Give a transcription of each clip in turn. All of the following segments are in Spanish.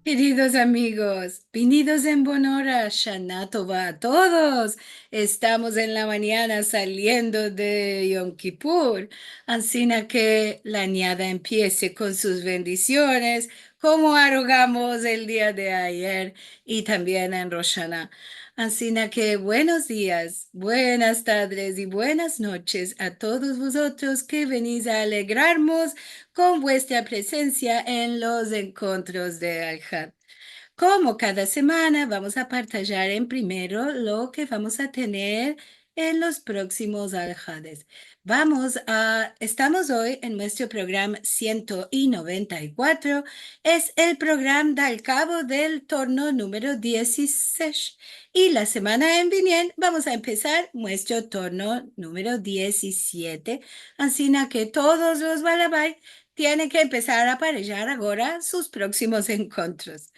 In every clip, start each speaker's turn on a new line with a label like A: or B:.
A: Queridos amigos, venidos en Bonora, Shana Tova a todos. Estamos en la mañana saliendo de Yom Kippur, ansina que la añada empiece con sus bendiciones, como arrogamos el día de ayer y también en Rosh Hashanah. Ansina que buenos días, buenas tardes y buenas noches a todos vosotros que venís a alegrarnos con vuestra presencia en los encuentros de Al-Had. Como cada semana vamos a partillar en primero lo que vamos a tener en los próximos Al-Hades. Estamos hoy en nuestro programa 194. Es el programa del cabo del torno número 16. Y la semana en viniente vamos a empezar nuestro torno número 17. Así que todos los balabay tienen que empezar a aparellar ahora sus próximos encuentros.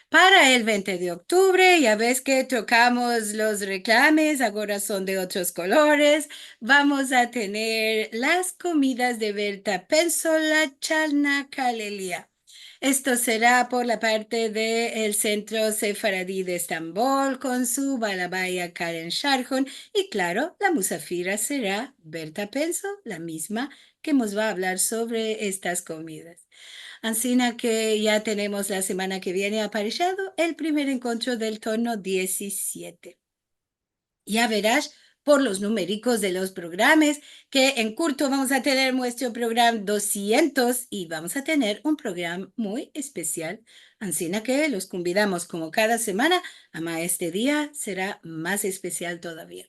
A: Para el 20 de octubre, ya ves que tocamos los reclames, ahora son de otros colores. Vamos a tener las comidas de Berta Pensola Chalna Calelia. Esto será por la parte del Centro Sefaradí de Estambul con su balabaya Karen Sharjun y claro, la musafira será Berta Penso, la misma que nos va a hablar sobre estas comidas. Así que ya tenemos la semana que viene aparejado el primer encuentro del torno 17. Ya verás por los numéricos de los programas que en curto vamos a tener nuestro programa 200 y vamos a tener un programa muy especial. Así que los convidamos como cada semana, ama este día será más especial todavía.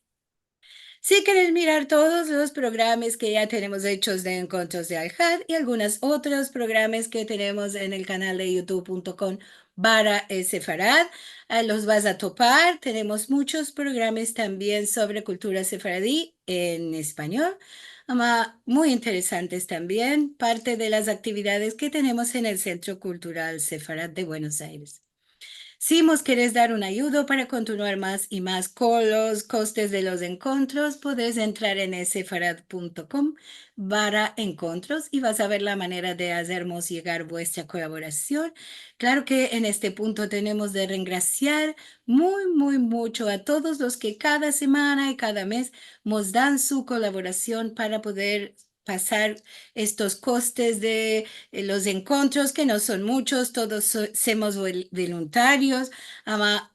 A: Si quieres mirar todos los programas que ya tenemos hechos de Encuentros de Al-Had y algunos otros programas que tenemos en el canal de youtube.com Sefarad, los vas a topar. Tenemos muchos programas también sobre cultura sefaradí en español, muy interesantes también, parte de las actividades que tenemos en el Centro Cultural Sefarad de Buenos Aires. Si nos quieres dar una ayuda para continuar más y más con los costes de los encuentros, puedes entrar en sefarad.com encuentros y vas a ver la manera de hacernos llegar vuestra colaboración. Claro que en este punto tenemos de regraciar muy mucho a todos los que cada semana y cada mes nos dan su colaboración para poder pasar estos costes de los encuentros, que no son muchos, todos somos voluntarios,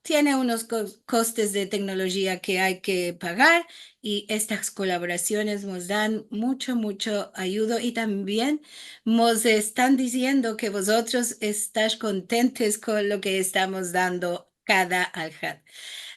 A: tiene unos costes de tecnología que hay que pagar y estas colaboraciones nos dan mucho ayuda y también nos están diciendo que vosotros estáis contentos con lo que estamos dando cada Al-Had.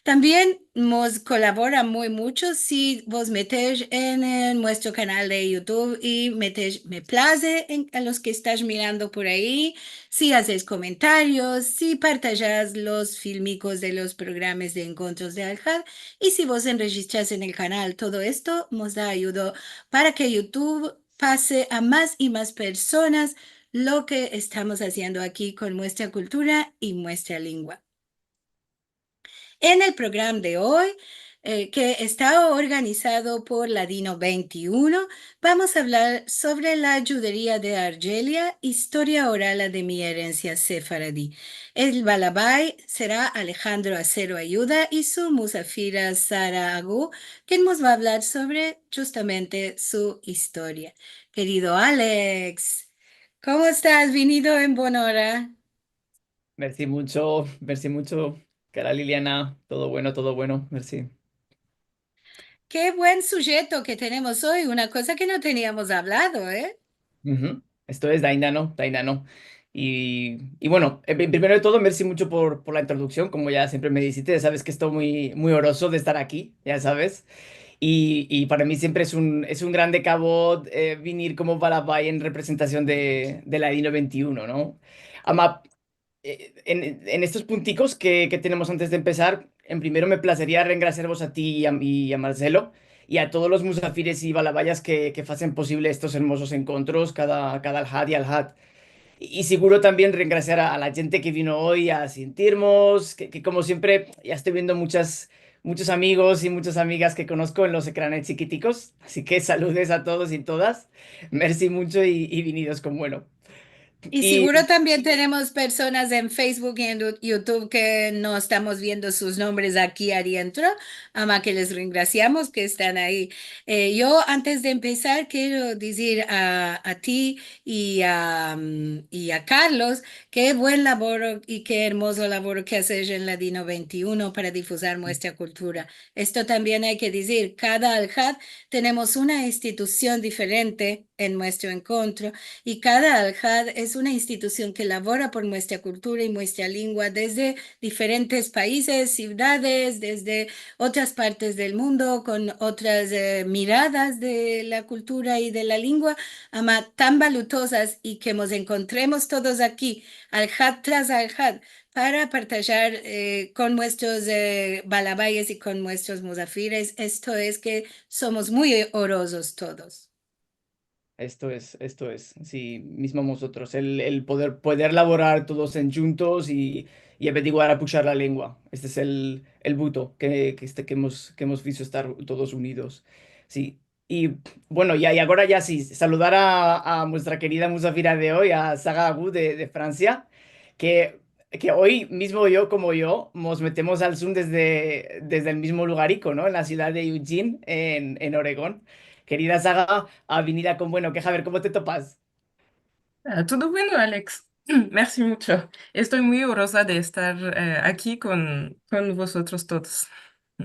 A: También nos colabora muy mucho si vos metéis en nuestro canal de YouTube y metéis me place a los que estás mirando por ahí, si haces comentarios, si partajas los filmicos de los programas de encuentros de Al-Had y si vos enregistras en el canal, todo esto nos da ayuda para que YouTube pase a más y más personas lo que estamos haciendo aquí con nuestra cultura y nuestra lengua. En el programa de hoy, que está organizado por Ladino 21, vamos a hablar sobre la judería de Argelia, historia oral de mi herencia sefaradí. El balabay será Alejandro Acero Ayuda y su musafira Sara Agú, quien nos va a hablar sobre justamente su historia. Querido Alex, ¿cómo estás? Venido en Bonora.
B: Merci mucho, cara Liliana, todo bueno, merci.
A: Qué buen sujeto que tenemos hoy, una cosa que no teníamos hablado, ¿eh?
B: Ujú. Esto es Dainano, Dainano. Y bueno, primero de todo, merci mucho por la introducción, como ya siempre me dijiste, ya sabes que estoy muy oroso de estar aquí, ya sabes. Y para mí siempre es un grande cabo venir como Balabay en representación de la Dino 21, ¿no? Ama, en estos punticos que tenemos antes de empezar, en primero me placería reengraciaros a ti y a Marcelo y a todos los musafires y balabayas que hacen posible estos hermosos encuentros cada al-had y al-had. Y seguro también reengraciar a la gente que vino hoy a sentirnos, que como siempre ya estoy viendo muchos amigos y muchas amigas que conozco en los ecranes chiquiticos, así que saludes a todos y todas, merci mucho y venidos con bueno.
A: Y
B: Y
A: seguro también tenemos personas en Facebook y en YouTube que no estamos viendo sus nombres aquí adentro, ama que les graciamos que están ahí. Yo antes de empezar quiero decir a ti y a Carlos qué buen labor y qué hermoso labor que haces en Ladino 21 para difusar nuestra cultura. Esto también hay que decir, cada Aljad tenemos una institución diferente en nuestro encuentro y cada Aljad es una institución que labora por nuestra cultura y nuestra lengua desde diferentes países, ciudades, desde otras partes del mundo, con otras miradas de la cultura y de la lengua, ama, tan valutosas y que nos encontremos todos aquí, Aljad tras Aljad, para partillar con nuestros balabayes y con nuestros musafires. Esto es que somos muy orosos todos.
B: esto es, sí, mismo nosotros, el poder laborar todos en juntos y averiguar a puxar la lengua. Este es el buto que hemos visto estar todos unidos. Sí, y bueno, y ahora ya sí, saludar a nuestra querida musafira de hoy, a Saga Agu de Francia, que, que hoy mismo yo como yo nos metemos al Zoom desde el mismo lugarico, ¿no? En la ciudad de Eugene, en Oregón. Querida Saga, avenida con bueno, que a ver cómo te topas.
C: Todo bueno, Alex. Merci mucho. Estoy muy orgullosa de estar aquí con vosotros todos.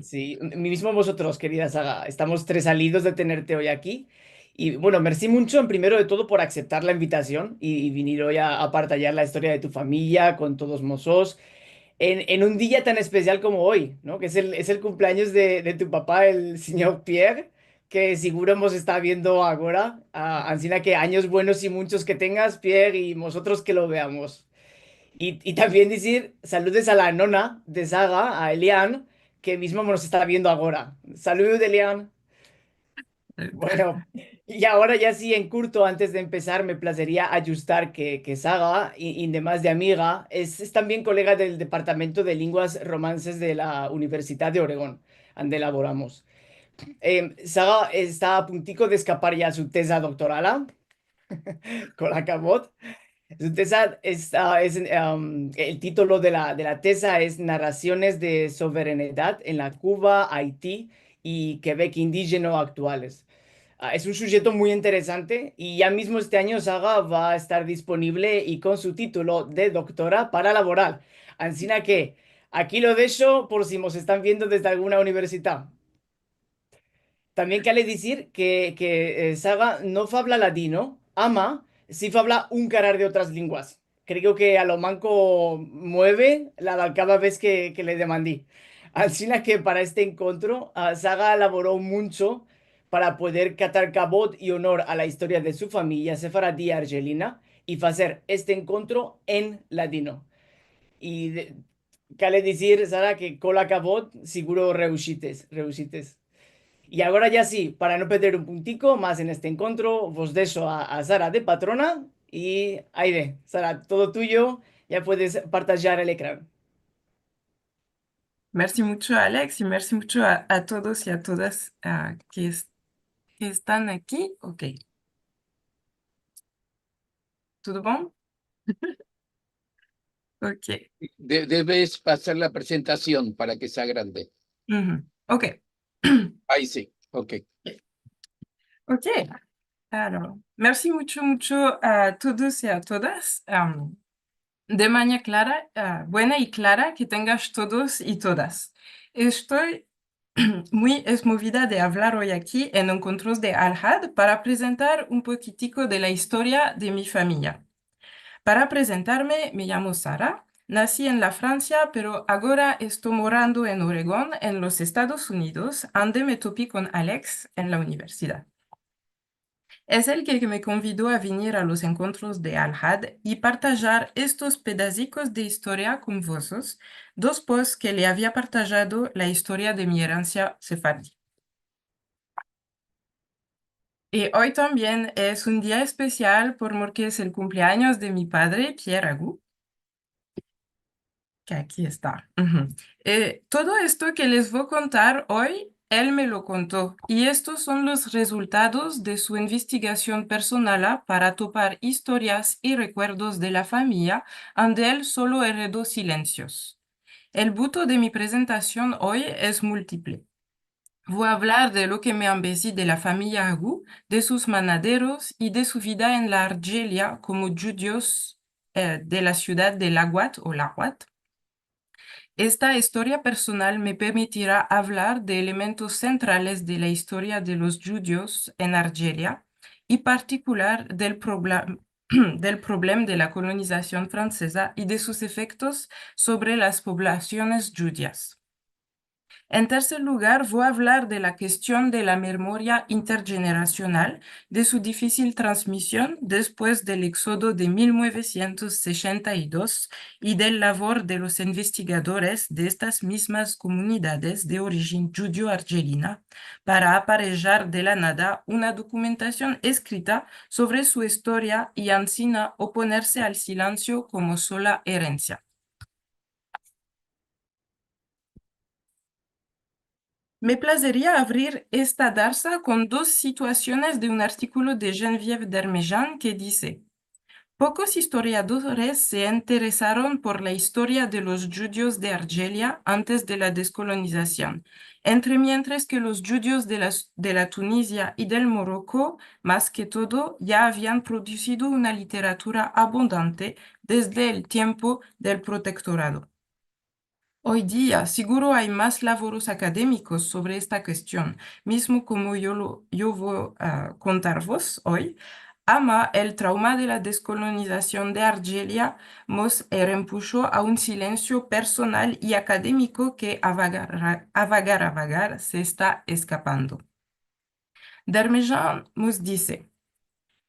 B: Sí, mismo vosotros, querida Saga. Estamos tres salidos de tenerte hoy aquí. Y bueno, merci mucho, en primero de todo, por aceptar la invitación y venir hoy a partillar la historia de tu familia con todos nosotros en un día tan especial como hoy, ¿no? Que es el cumpleaños de tu papá, el señor Pierre, que seguro hemos está viendo ahora. Ancina que años buenos y muchos que tengas, Pierre, y nosotros que lo veamos. Y también decir saludes a la nona de Saga, a Elian, que mismo nos está viendo ahora. Salud, Elian. Bueno, y ahora ya sí, en curto, antes de empezar, me placería ajustar que Saga, y además de amiga, es también colega del Departamento de Lenguas Romances de la Universidad de Oregón, donde laboramos. Saga está a puntico de escapar ya a su tesa doctoral con la Cabot. Su tesa el título de la tesa es Narraciones de Soberanidad en la Cuba, Haití y Quebec indígena actuales. Es un sujeto muy interesante y ya mismo este año Saga va a estar disponible y con su título de doctora para laboral. Así que aquí lo dejo por si nos están viendo desde alguna universidad. También quiere decir que Saga no habla ladino, ama, sí habla un carar de otras lenguas. Creo que a lo manco mueve cada vez que le demandé. Así que para este encuentro, Saga elaboró mucho para poder catar cabot y honor a la historia de su familia sefaradí argelina y hacer este encuentro en ladino. Y quiere decir, Sara, que con la cabot seguro reusites, reusites. Y ahora ya sí, para no perder un puntico más en este encuentro, vos dejo a Sara de patrona y Aide, Sara, todo tuyo, ya puedes partajar el ecrán.
C: Merci mucho, Alex, y merci mucho a todos y a todas que están aquí. Ok, ¿todo bien? Ok.
D: Debes pasar la presentación para que sea grande.
C: Ujú. Ok.
D: Ahí sí, ok.
C: Ok. Alors, merci mucho, mucho a todos y a todas. De manera clara, buena y clara, que tengas todos y todas. Estoy muy movida de hablar hoy aquí en Encuentros de Al-Had para presentar un poquitico de la historia de mi familia. Para presentarme, me llamo Sara, nací en la Francia, pero ahora estoy morando en Oregón, en los Estados Unidos, donde me topé con Alex en la universidad. Es él que me convidó a venir a los encuentros de Al-Had y partajar estos pedacicos de historia con vosotros, después que le había partajado la historia de mi herencia sefardí. Y hoy también es un día especial porque es el cumpleaños de mi padre, Pierre Agou, que aquí está. Todo esto que les voy a contar hoy él me lo contó, y estos son los resultados de su investigación personal para topar historias y recuerdos de la familia, donde él solo heredó silencios. El buto de mi presentación hoy es múltiple. Voy a hablar de lo que me ambeci de la familia Agu, de sus manaderos y de su vida en la Argelia como judíos de la ciudad de Laguat o Laguat. Esta historia personal me permitirá hablar de elementos centrales de la historia de los judíos en Argelia y particular del problema de la colonización francesa y de sus efectos sobre las poblaciones judías. En tercer lugar, voy a hablar de la cuestión de la memoria intergeneracional, de su difícil transmisión después del éxodo de 1962 y del labor de los investigadores de estas mismas comunidades de origen judío-argelina para aparejar de la nada una documentación escrita sobre su historia y ansina oponerse al silencio como sola herencia. Me placería abrir esta darsa con dos situaciones de un artículo de Geneviève d'Armejan que dice: pocos historiadores se interesaron por la historia de los judíos de Argelia antes de la descolonización, mientras que los judíos de la Tunisia y del Morocco, más que todo, ya habían producido una literatura abundante desde el tiempo del protectorado. Hoy día, seguro hay más laboros académicos sobre esta cuestión, mismo como yo voy a contaros hoy. Ama el trauma de la descolonización de Argelia nos reempuxó a un silencio personal y académico que a vagar se está escapando. Darmejan nos dice: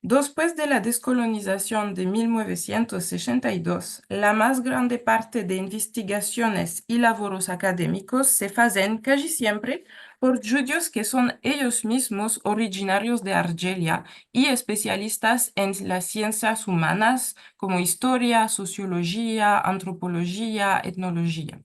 C: después de la descolonización de 1962, la más grande parte de investigaciones y laboros académicos se hacen casi siempre por judíos que son ellos mismos originarios de Argelia y especialistas en las ciencias humanas como historia, sociología, antropología, etnología.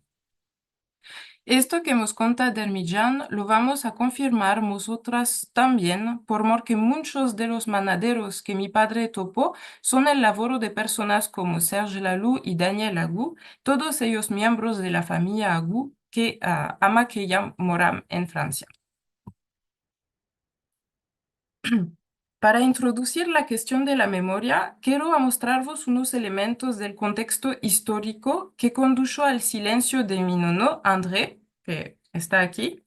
C: Esto que nos cuenta Darmejan lo vamos a confirmar nosotras también, porque muchos de los manaderos que mi padre topó son el laboro de personas como Serge Laloux y Daniel Agu, todos ellos miembros de la familia Agu que ama que ya moran en Francia. Para introducir la cuestión de la memoria, quiero mostraros unos elementos del contexto histórico que condujo al silencio de mi nono, André, que está aquí,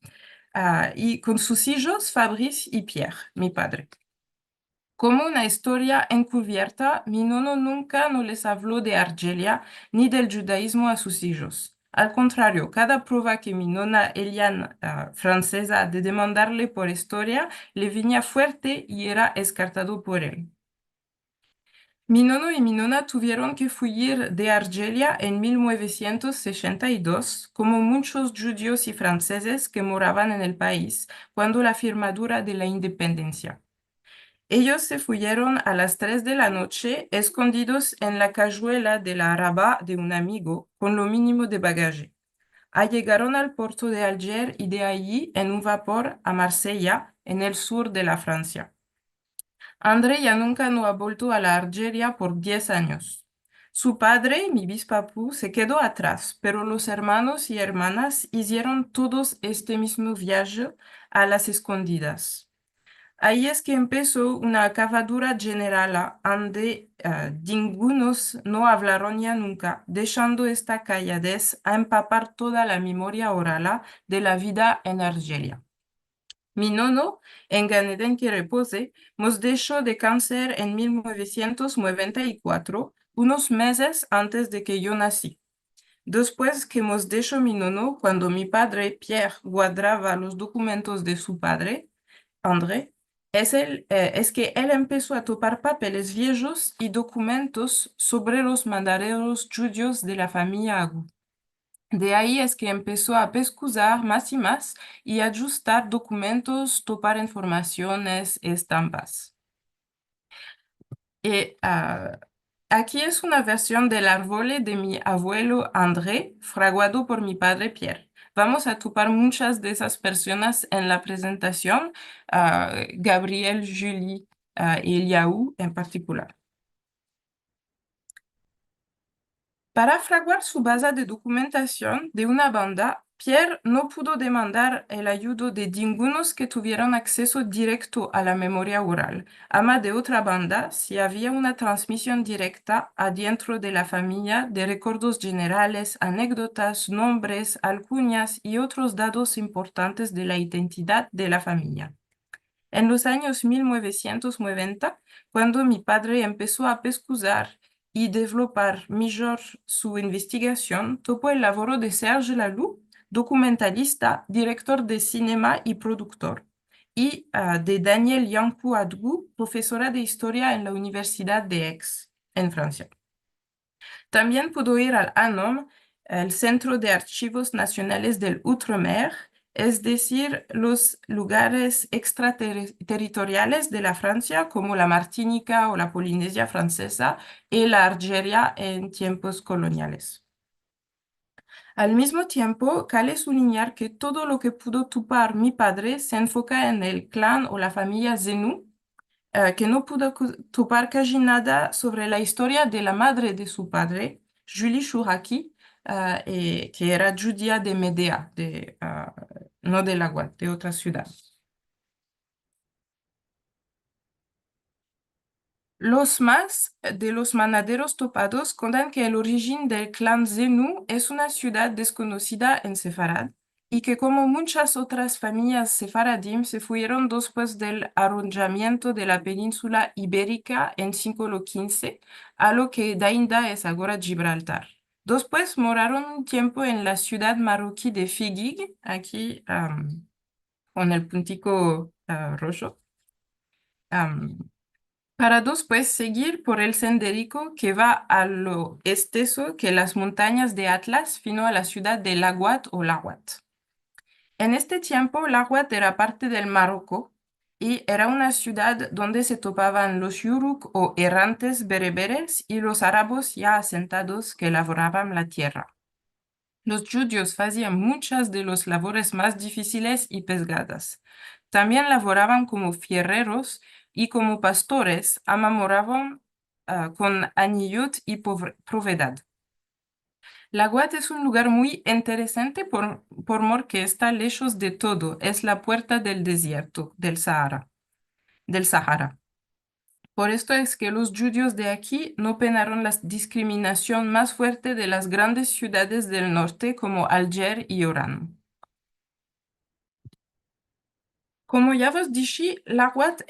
C: y con sus hijos, Fabrice y Pierre, mi padre. Como una historia encubierta, mi nono nunca no les habló de Argelia ni del judaísmo a sus hijos. Al contrario, cada prueba que mi nona Eliane, francesa, de demandarle por historia, le venía fuerte y era descartado por él. Mi nono y mi nona tuvieron que huir de Argelia en 1962, como muchos judíos y franceses que moraban en el país cuando la firmadura de la independencia. Ellos se fueron a las 3 de la noche, escondidos en la cajuela de la araba de un amigo, con lo mínimo de bagaje. Llegaron al puerto de Alger y de allí en un vapor a Marsella, en el sur de la Francia. André ya nunca no ha vuelto a la Argelia por 10 años. Su padre, mi bispapu, se quedó atrás, pero los hermanos y hermanas hicieron todos este mismo viaje a las escondidas. Ahí es que empezó una cavadura general donde ningunos no hablaron ya nunca, dejando esta calladez a empapar toda la memoria oral de la vida en Argelia. Mi nono, en Ganeden que repose, nos dejó de cáncer en 1994, unos meses antes de que yo nací. Después que nos dejó mi nono, cuando mi padre Pierre guardaba los documentos de su padre, André, es que él empezó a topar papeles viejos y documentos sobre los mandaderos judíos de la familia Agu. De ahí es que empezó a pesquisar más y más y ajustar documentos, topar informaciones, estampas. Y aquí es una versión del árbol de mi abuelo André, fraguado por mi padre Pierre. vamos a topar muchas de esas personas en la presentación, Gabriel, Julie y Eliahu en particular. Para fraguar su base de documentación de una banda, Pierre no pudo demandar el ayuda de ningunos que tuvieran acceso directo a la memoria oral, ama de otra banda si había una transmisión directa adentro de la familia de recuerdos generales, anécdotas, nombres, alcunias y otros datos importantes de la identidad de la familia. En los años 1990, cuando mi padre empezó a pesquisar y desarrollar mejor su investigación, topó el laboro de Serge Laloux, documentalista, director de cinema y productor, y de Danielle Yankou-Adgou, profesora de historia en la Universidad de Aix, en Francia. También pudo ir al ANOM, el Centro de Archivos Nacionales del Outremer, es decir, los lugares extraterritoriales de la Francia, como la Martinica o la Polinesia Francesa y la Argelia en tiempos coloniales. Al mismo tiempo, cabe subrayar que todo lo que pudo topar mi padre se enfoca en el clan o la familia Zenou, que no pudo topar casi nada sobre la historia de la madre de su padre, Julie Chouraki, que era judía de Médéa, no de Laguat, de otra ciudad. Los más de los manaderos topados cuentan que el origen del clan Zenou es una ciudad desconocida en Sefarad y que como muchas otras familias sefaradim se fueron después del arrondamiento de la península ibérica en siglo XV, a lo que Dainda es ahora Gibraltar. Después moraron un tiempo en la ciudad marroquí de Figuig, aquí con el puntico rojo. Para después seguir por el senderico que va a lo esteso que las montañas de Atlas fino a la ciudad de Laguat o Laguat. En este tiempo, Laguat era parte del Marruecos y era una ciudad donde se topaban los yuruk o errantes bereberes y los árabes ya asentados que labraban la tierra. Los judíos hacían muchas de las labores más difíciles y pesgadas. También laboraban como fierreros y como pastores, amamoraban con anillut y provedad. Laguat es un lugar muy interesante por que está lejos de todo. Es la puerta del desierto, del Sahara. Por esto es que los judíos de aquí no penaron la discriminación más fuerte de las grandes ciudades del norte como Alger y Orán. Como ya os dije, Laguat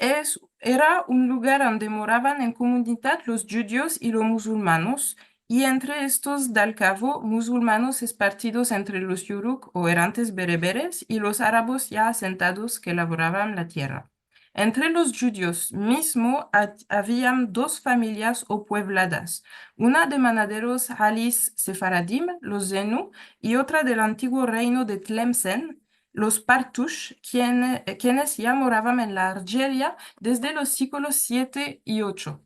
C: era un lugar donde moraban en comunidad los judíos y los musulmanes, y entre estos, al cabo, musulmanes esparcidos entre los yuruk o errantes bereberes y los árabes ya asentados que laboraban la tierra. Entre los judíos mismo habían dos familias o puebladas, una de manaderos halis sefaradim, los Zenou, y otra del antiguo reino de Tlemcen, los Partouches, quienes ya moraban en la Argelia desde los siglos 7 y 8.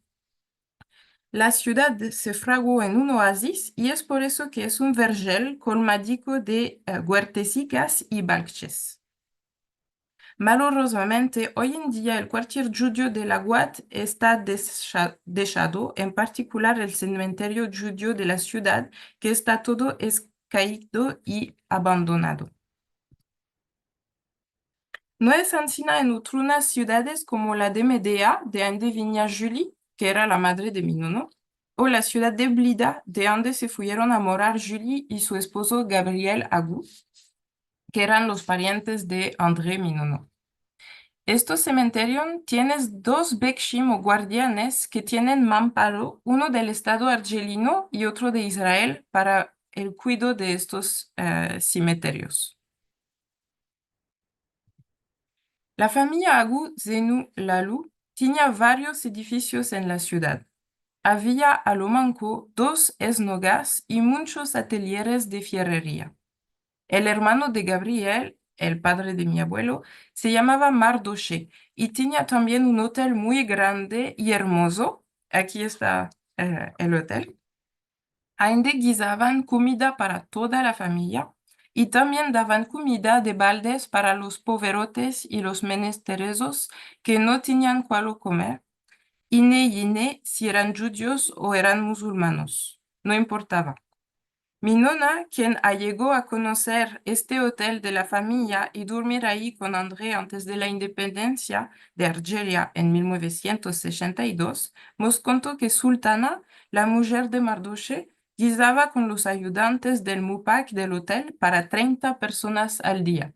C: La ciudad se fraguó en un oasis y es por eso que es un vergel colmadico de huertecicas y balches. Malheureusamente, hoy en día el cuartier judío de Laguat está dejado, en particular el cementerio judío de la ciudad, que está todo caído y abandonado. No es ansina en otras ciudades como la de Médéa, de donde venía Julie, que era la madre de mi nono, o la ciudad de Blida, de donde se fueron a morar Julie y su esposo Gabriel Agou, que eran los parientes de André mi nono. Estos cementerios tienen dos bekshim o guardianes que tienen mamparo, uno del Estado argelino y otro de Israel, para el cuidado de estos cementerios. La familia Agou Zenou Laloux tenía varios edificios en la ciudad. Había a lo manco 2 esnogas y muchos ateliers de fierrería. El hermano de Gabriel, el padre de mi abuelo, se llamaba Mardoché y tenía también un hotel muy grande y hermoso. Aquí está el hotel. Donde guisaban comida para toda la familia y también daban comida de baldes para los poverotes y los menesterosos que no tenían cuál comer. Y si eran judíos o eran musulmanos, no importaba. Mi nona, quien llegó a conocer este hotel de la familia y dormir ahí con André antes de la independencia de Argelia en 1962, nos contó que Sultana, la mujer de Mardoche, guisaba con los ayudantes del MUPAC del hotel para 30 personas al día.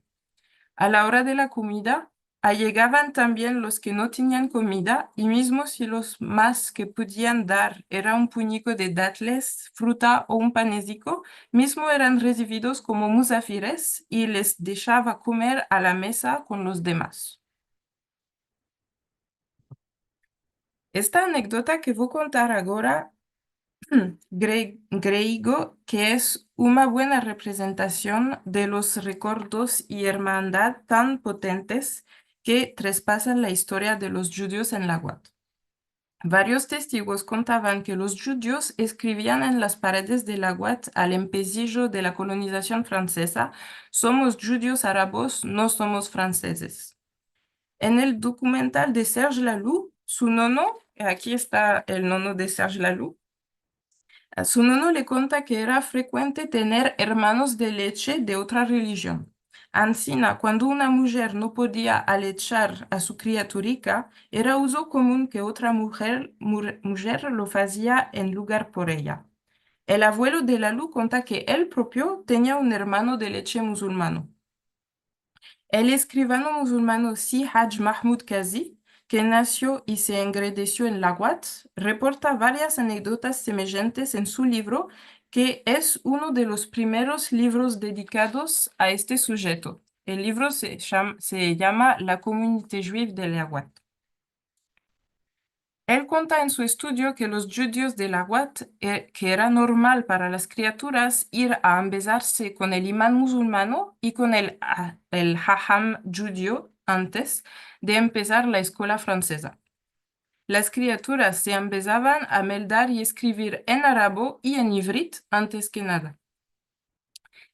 C: A la hora de la comida, allegaban también los que no tenían comida y mismo si los más que podían dar era un puñico de dátiles, fruta o un panecico, mismo eran recibidos como musafires y les dejaba comer a la mesa con los demás. Esta anécdota que voy a contar ahora creo que es una buena representación de los recuerdos y hermandad tan potentes que traspasan la historia de los judíos en la UAT. Varios testigos contaban que los judíos escribían en las paredes de la UAT al empecillo de la colonización francesa: somos judíos árabes, no somos franceses. En el documental de Serge Laloux, su nono, aquí está el nono de Serge Laloux, a su nono le cuenta que era frecuente tener hermanos de leche de otra religión. Ancina, cuando una mujer no podía alechar a su criaturica, era uso común que otra mujer lo hacía en lugar por ella. El abuelo de Lalu cuenta que él propio tenía un hermano de leche musulmano. El escribano musulmano Si Haj Mahmoud Kazi, que nació y se engrandeció en la UAT, reporta varias anécdotas semejantes en su libro, que es uno de los primeros libros dedicados a este sujeto. El libro se llama La Communauté Juive de la UAT. Él cuenta en su estudio que los judíos de la UAT, que era normal para las criaturas ir a embezarse con el imán musulmano y con el hajam judío antes de empezar la escuela francesa. Las criaturas se empezaban a meldar y escribir en árabe y en ivrit antes que nada.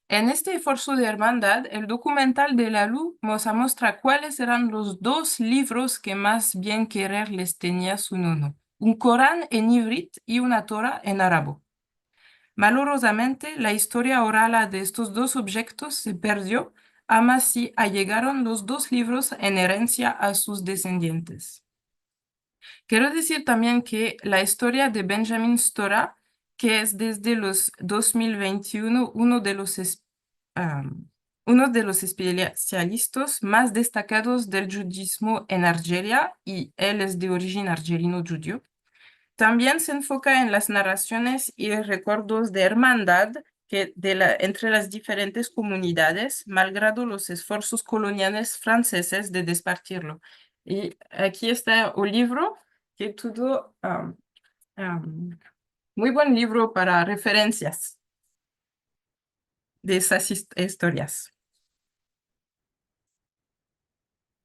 C: En este esfuerzo de hermandad, el documental de Laloux nos muestra cuáles eran los dos libros que más bien querer les tenía su nono: un Corán en ivrit y una Torah en árabe. Malorosamente, la historia oral de estos dos objetos se perdió, aun así llegaron los dos libros en herencia a sus descendientes. Quiero decir también que la historia de Benjamin Stora, que es desde los 2021 uno de los especialistas más destacados del judismo en Argelia, y él es de origen argelino judío, también se enfoca en las narraciones y recuerdos de hermandad entre las diferentes comunidades, malgrado los esfuerzos coloniales franceses de despartirlo. Y aquí está el libro, que todo muy buen libro para referencias de esas historias.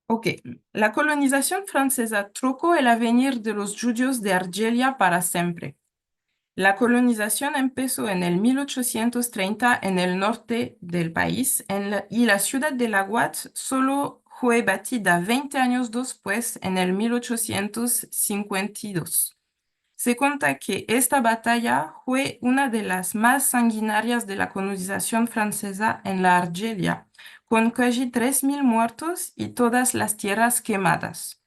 C: Ok, la colonización francesa trucó el avenir de los judíos de Argelia para siempre. La colonización empezó en el 1830 en el norte del país y la ciudad de La UAT solo fue batida 20 años después, en el 1852. Se cuenta que esta batalla fue una de las más sanguinarias de la colonización francesa en la Argelia, con casi 3.000 muertos y todas las tierras quemadas.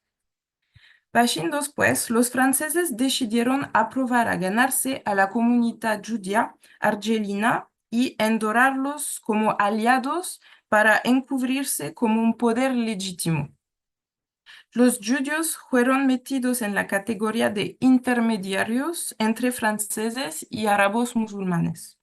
C: Años después, los franceses decidieron aprobar a ganarse a la comunidad judía argelina y endorarlos como aliados para encubrirse como un poder legítimo. Los judíos fueron metidos en la categoría de intermediarios entre franceses y árabes musulmanes.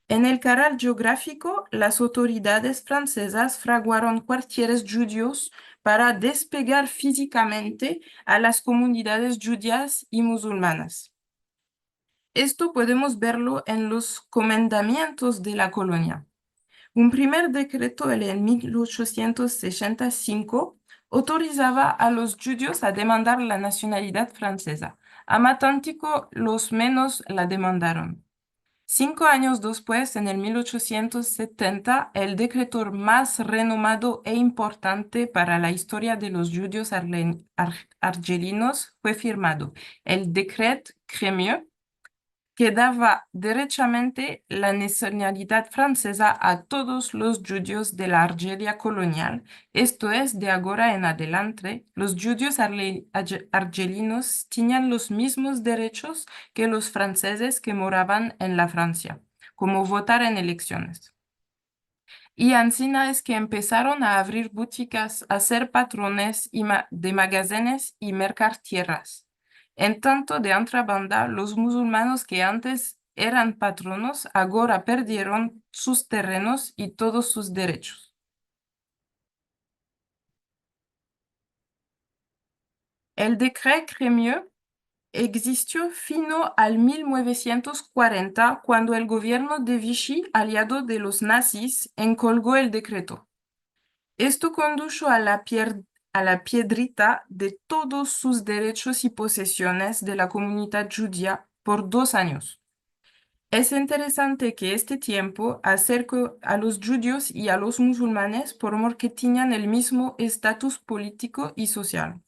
C: En el canal geográfico, las autoridades francesas fraguaron cuarteles judíos para despegar físicamente a las comunidades judías y musulmanas. Esto podemos verlo en los comendamientos de la colonia. Un primer decreto en 1865 autorizaba a los judíos a demandar la nacionalidad francesa. A Matántico, los menos la demandaron. 5 años después, en el 1870, el decreto más renombrado e importante para la historia de los judíos argelinos fue firmado, el Decret Crémieux, que daba derechamente la nacionalidad francesa a todos los judíos de la Argelia colonial. Esto es, de ahora en adelante, los judíos argelinos tenían los mismos derechos que los franceses que moraban en la Francia, como votar en elecciones. Y ansina es que empezaron a abrir boutiques, a ser patrones de magazenes y mercar tierras. En tanto, de otra banda, los musulmanes que antes eran patronos, ahora perdieron sus terrenos y todos sus derechos. El Decret Crémieux existió fino al 1940, cuando el gobierno de Vichy, aliado de los nazis, encolgó el decreto. Esto condujo a la piedrita de todos sus derechos y posesiones de la comunidad judía por 2 años. Es interesante que este tiempo acercó a los judíos y a los musulmanes porque tenían el mismo estatus político y social.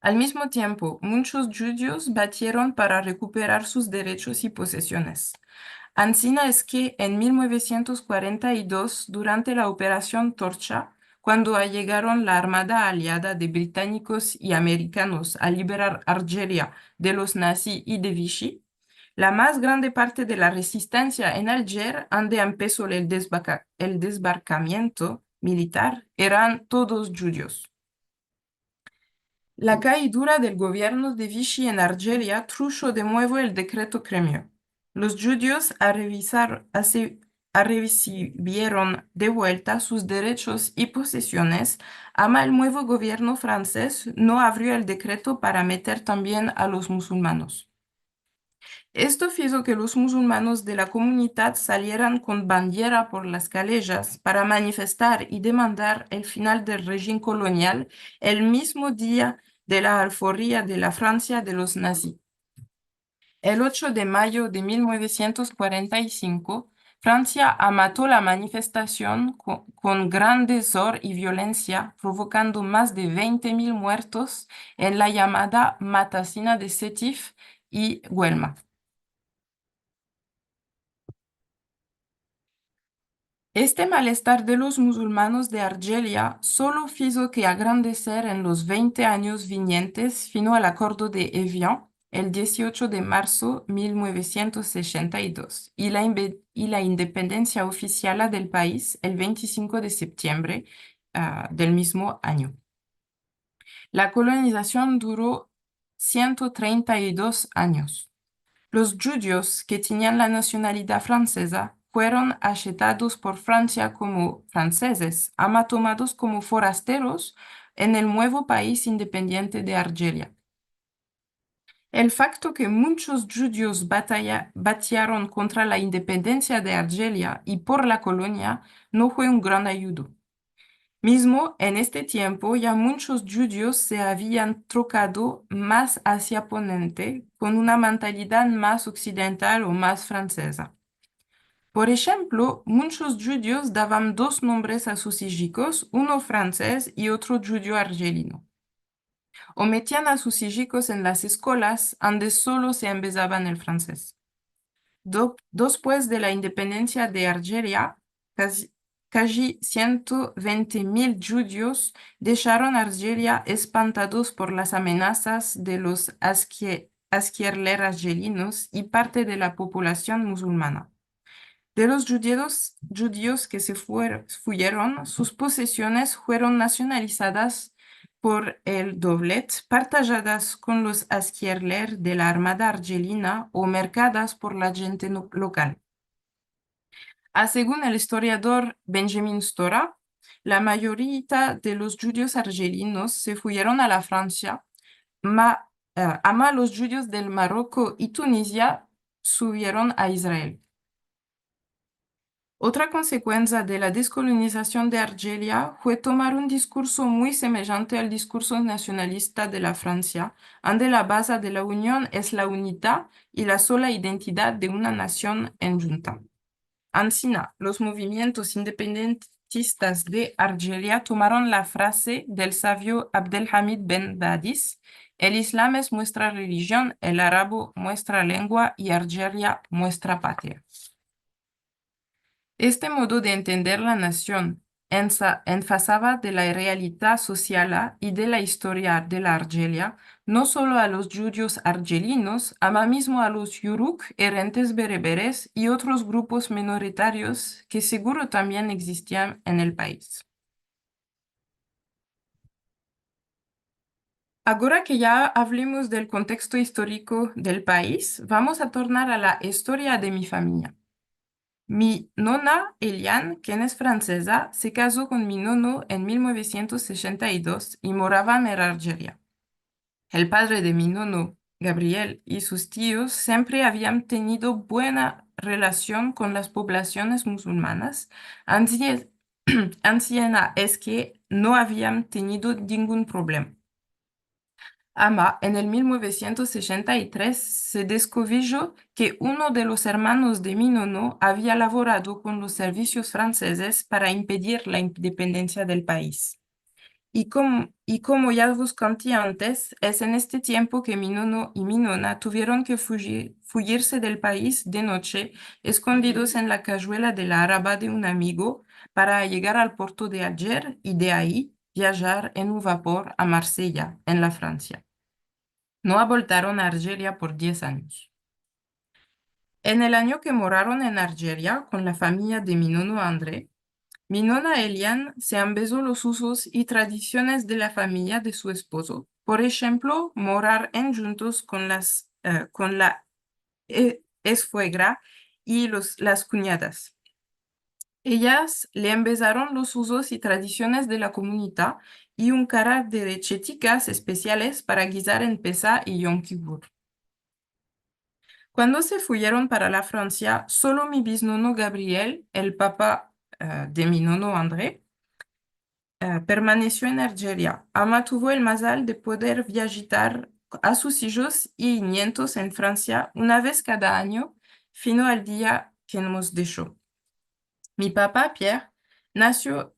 C: Al mismo tiempo, muchos judíos batieron para recuperar sus derechos y posesiones. Ansina es que en 1942, durante la Operación Torcha, cuando llegaron la Armada Aliada de británicos y americanos a liberar Argelia de los nazis y de Vichy, la más grande parte de la resistencia en Alger, donde empezó el desbarcamiento militar, eran todos judíos. La caída del gobierno de Vichy en Argelia trujo de nuevo el decreto Crémieux. Los judíos recibieron de vuelta sus derechos y posesiones, ama el nuevo gobierno francés no abrió el decreto para meter también a los musulmanes. Esto hizo que los musulmanes de la comunidad salieran con bandera por las calles para manifestar y demandar el final del régimen colonial el mismo día de la alforría de la Francia de los nazis. El 8 de mayo de 1945, Francia amató la manifestación con gran desorden y violencia, provocando más de 20.000 muertos en la llamada Matacina de Sétif y Guelma. Este malestar de los musulmanes de Argelia solo hizo que agrandecer en los 20 años vinientes fino al Acuerdo de Évian el 18 de marzo de 1962 y la independencia oficial del país el 25 de septiembre del mismo año. La colonización duró 132 años. Los judíos que tenían la nacionalidad francesa fueron aceptados por Francia como franceses, ama tomados como forasteros en el nuevo país independiente de Argelia. El facto que muchos judíos batallaron contra la independencia de Argelia y por la colonia no fue un gran ayudo. Mismo en este tiempo ya muchos judíos se habían trocado más hacia Poniente con una mentalidad más occidental o más francesa. Por ejemplo, muchos judíos daban 2 nombres a sus hijos, uno francés y otro judío argelino. O metían a sus hijos en las escuelas donde solo se empezaban el francés. Después de la independencia de Argelia, casi 120.000 judíos dejaron Argelia espantados por las amenazas de los azquier argelinos y parte de la población musulmana. De los judíos que se fueron, sus posesiones fueron nacionalizadas por el doblet, partajadas con los azquier de la Armada Argelina o mercadas por la gente local. Según el historiador Benjamin Stora, la mayoría de los judíos argelinos se fueron a la Francia, ama los judíos del Marruecos y Tunisia subieron a Israel. Otra consecuencia de la descolonización de Argelia fue tomar un discurso muy semejante al discurso nacionalista de la Francia, donde la base de la unión es la unidad y la sola identidad de una nación enjunta. Ansina, los movimientos independentistas de Argelia tomaron la frase del sabio Abdelhamid Ben Badis: el Islam es nuestra religión, el árabe nuestra lengua y Argelia nuestra patria. Este modo de entender la nación enfasaba de la realidad social y de la historia de la Argelia, no solo a los judíos argelinos, ama mismo a los yuruk, errantes bereberes y otros grupos minoritarios que seguro también existían en el país. Ahora que ya hablemos del contexto histórico del país, vamos a tornar a la historia de mi familia. Mi nona, Eliane, quien es francesa, se casó con mi nono en 1962 y moraba en Argelia. El padre de mi nono, Gabriel, y sus tíos siempre habían tenido buena relación con las poblaciones musulmanas. Anciana es que no habían tenido ningún problema. Ama, en el 1963 se descubrió que uno de los hermanos de mi nono había laborado con los servicios franceses para impedir la independencia del país. Y como ya os conté antes, es en este tiempo que mi nono y mi nona tuvieron que fugirse del país de noche, escondidos en la cajuela de la araba de un amigo, para llegar al puerto de Alger y de ahí viajar en un vapor a Marsella, en la Francia. No voltaron a Argelia por 10 años. En el año que moraron en Argelia con la familia de mi nono André, mi nona Eliane se empezó los usos y tradiciones de la familia de su esposo. Por ejemplo, morar en juntos con la esfuegra y las cuñadas. Ellas le empezaron los usos y tradiciones de la comunidad y un cara de receticas especiales para guisar en Pesa y Yom Kippur. Cuando se fueron para la Francia, solo mi bisnono Gabriel, el papá de mi nono André, permaneció en Argelia. Ama tuvo el mazal de poder viajar a sus hijos y nietos en Francia una vez cada año, fino al día que nos dejó. Mi papá, Pierre, nació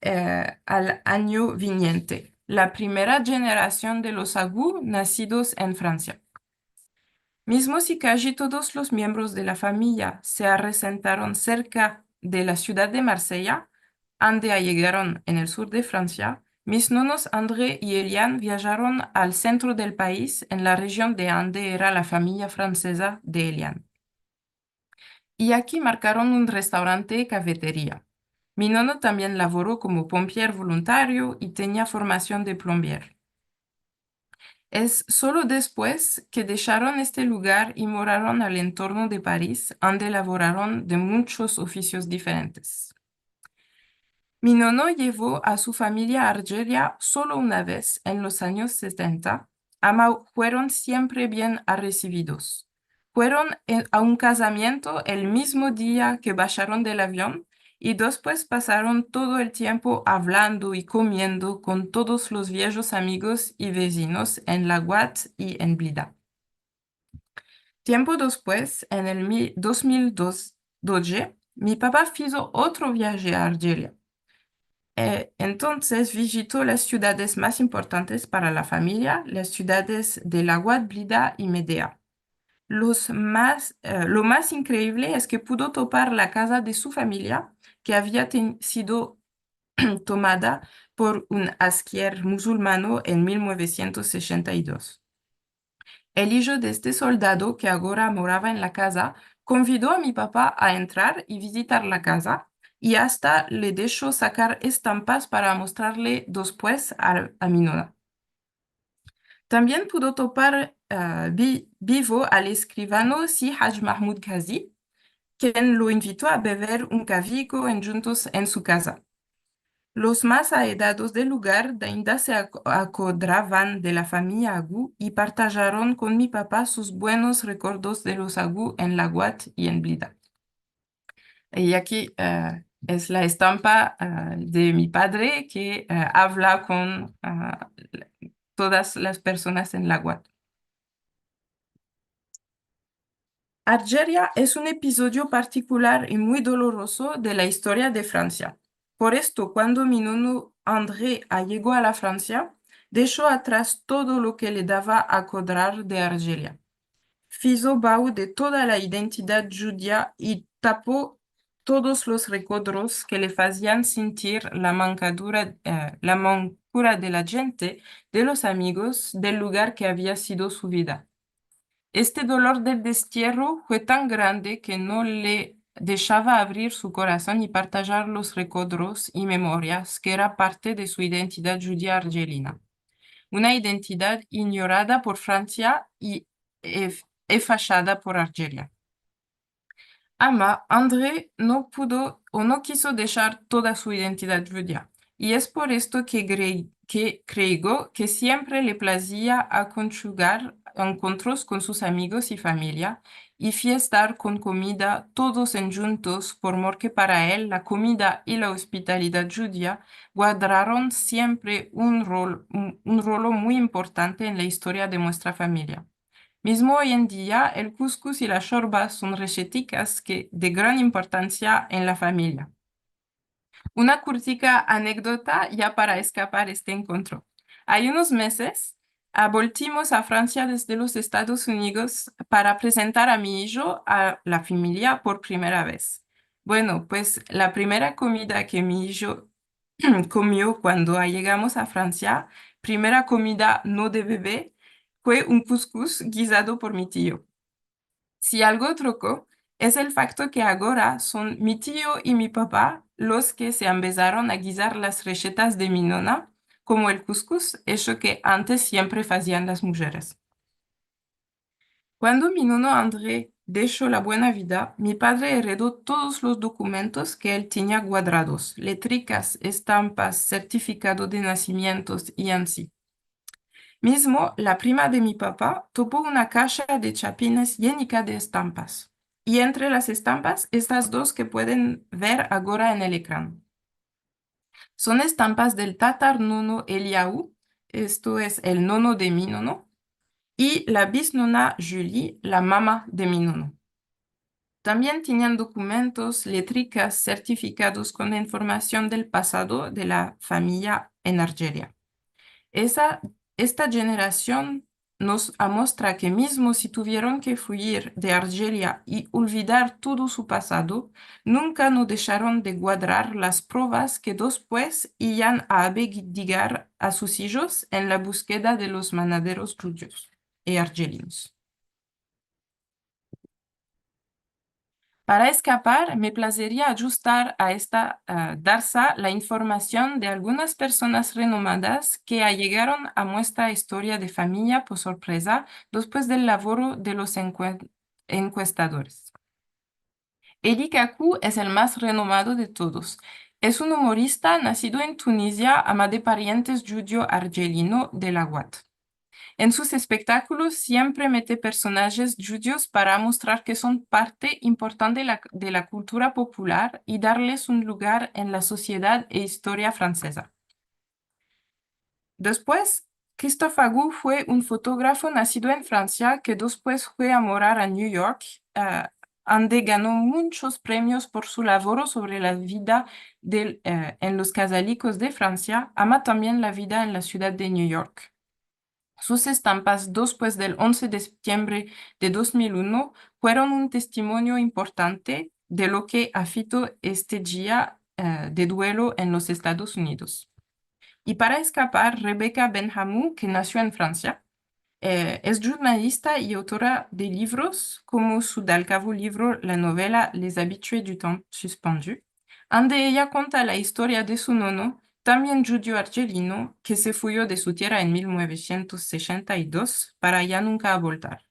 C: al año viniente, la primera generación de los Agú nacidos en Francia. Mismo si casi todos los miembros de la familia se asentaron cerca de la ciudad de Marsella, donde llegaron en el sur de Francia, mis nonos André y Eliane viajaron al centro del país, en la región de donde era la familia francesa de Eliane. Y aquí marcaron un restaurante y cafetería. Mi nono también laboró como pompier voluntario y tenía formación de plombier. Es solo después que dejaron este lugar y moraron al entorno de París, donde laboraron de muchos oficios diferentes. Mi nono llevó a su familia a Argelia solo una vez en los años 70, ama fueron siempre bien recibidos. Fueron a un casamiento el mismo día que bajaron del avión y después pasaron todo el tiempo hablando y comiendo con todos los viejos amigos y vecinos en La Guat y en Blida. Tiempo después, en el 2012, mi papá hizo otro viaje a Argelia. Entonces visitó las ciudades más importantes para la familia, las ciudades de La Guat, Blida y Médéa. Lo más increíble es que pudo topar la casa de su familia, que había sido tomada por un asker musulmano en 1962. El hijo de este soldado, que ahora moraba en la casa, convidó a mi papá a entrar y visitar la casa, y hasta le dejó sacar estampas para mostrarle después a mi nona. También pudo topar vivo al escribano Si Haj Mahmoud Ghazi, quien lo invitó a beber un café juntos en su casa. Los más aedados del lugar ainda se acordaban de la familia Agú y partajaron con mi papá sus buenos recuerdos de los Agú en La Guat y en Blida. Y aquí Es la estampa de mi padre que habla con todas las personas en la UAT. Argelia es un episodio particular y muy doloroso de la historia de Francia. Por esto, cuando mi nono André llegó a la Francia, dejó atrás todo lo que le daba a acordar de Argelia. Fizo baúl de toda la identidad judía y tapó todos los recuerdos que le hacían sentir la mancura de la gente, de los amigos, del lugar que había sido su vida. Este dolor del destierro fue tan grande que no le dejaba abrir su corazón y partajar los recuerdos y memorias que era parte de su identidad judía argelina. Una identidad ignorada por Francia y fachada por Argelia. André no pudo o no quiso dejar toda su identidad judía, y es por esto que creyó que siempre le placía a conjugar encuentros con sus amigos y familia y fiestar con comida todos en juntos, por que para él la comida y la hospitalidad judía guardaron siempre un rol muy importante en la historia de nuestra familia. Mismo hoy en día, el cuscús y la shorba son recetas de gran importancia en la familia. Una cortica anécdota ya para escapar este encuentro. Hay unos meses, voltimos a Francia desde los Estados Unidos para presentar a mi hijo a la familia por primera vez. Bueno, pues la primera comida que mi hijo comió cuando llegamos a Francia, primera comida no de bebé, fue un cuscús guisado por mi tío. Si algo trocó, es el facto que ahora son mi tío y mi papá los que se empezaron a guisar las recetas de mi nona, como el cuscús, eso que antes siempre hacían las mujeres. Cuando mi nono André dejó la buena vida, mi padre heredó todos los documentos que él tenía guardados, letricas, estampas, certificado de nacimientos y así. Mismo, la prima de mi papá topó una caja de chapines llena de estampas. Y entre las estampas, estas dos que pueden ver ahora en el ecran. Son estampas del tatar nono Eliahu, esto es el nono de mi nono, y la bisnona Julie, la mamá de mi nono. También tenían documentos, letricas, certificados con información del pasado de la familia en Argelia. Esta generación nos muestra que mismo si tuvieron que huir de Argelia y olvidar todo su pasado, nunca no dejaron de guardar las pruebas que después iban a abdicar a sus hijos en la búsqueda de los manaderos judíos y argelinos. Para escapar, me placería ajustar a esta darsa la información de algunas personas renomadas que llegaron a nuestra historia de familia por sorpresa después del laboro de los encuestadores. Eli Kakou es el más renomado de todos. Es un humorista nacido en Tunisia, ama de parientes judío-argelino de la UAT. En sus espectáculos siempre mete personajes judíos para mostrar que son parte importante de la cultura popular y darles un lugar en la sociedad e historia francesa. Después, Christophe Agou fue un fotógrafo nacido en Francia que después fue a morar a New York, donde ganó muchos premios por su labor sobre la vida en los casalicos de Francia, ama también la vida en la ciudad de New York. Sus estampas después del 11 de septiembre de 2001 fueron un testimonio importante de lo que afectó este día de duelo en los Estados Unidos. Y para escapar, Rebecca Benhamou, que nació en Francia, es jornalista y autora de libros como su dalcavo libro, la novela Les Habitués du Temps Suspendu, donde ella cuenta la historia de su nono, también judío argelino, que se fuyó de su tierra en 1962 para ya nunca volver.